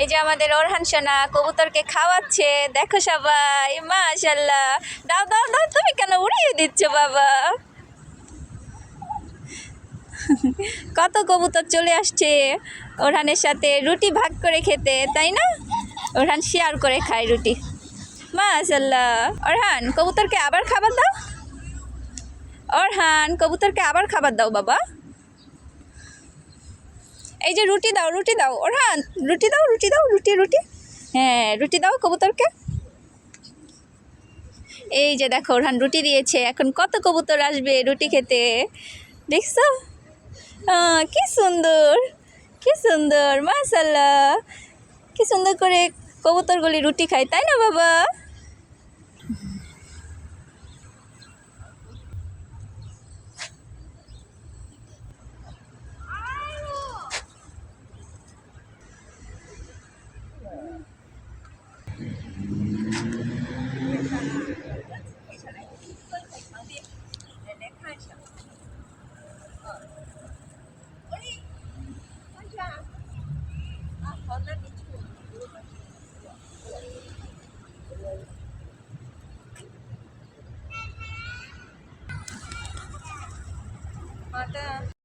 এই যে আমাদের ওরহান সোনা কবুতরকে খাওয়াচ্ছে, দেখো সবাই, মাশাআল্লাহ। দাও দাও দাও, তুমি কেন উড়িয়ে দিচ্ছ বাবা? কত কবুতর চলে আসছে ওরহানের সাথে রুটি ভাগ করে খেতে, তাই না? ওরহান শেয়ার করে খায় রুটি। মাশাআল্লাহ। ওরহান, কবুতরকে আবার খাবার দাও। ওরহান, কবুতরকে আবার খাবার দাও বাবা। এই যে রুটি দাও, রুটি দাও ওরহান, রুটি দাও, রুটি দাও, রুটি রুটি। হ্যাঁ, রুটি দাও কবুতরকে। এই যে দেখো ওরহান রুটি দিয়েছে, এখন কত কবুতর আসবে রুটি খেতে, দেখছো? কি সুন্দর, কি সুন্দর, মাশাআল্লাহ। কি সুন্দর করে কবুতরগুলি রুটি খায়, তাই না বাবা?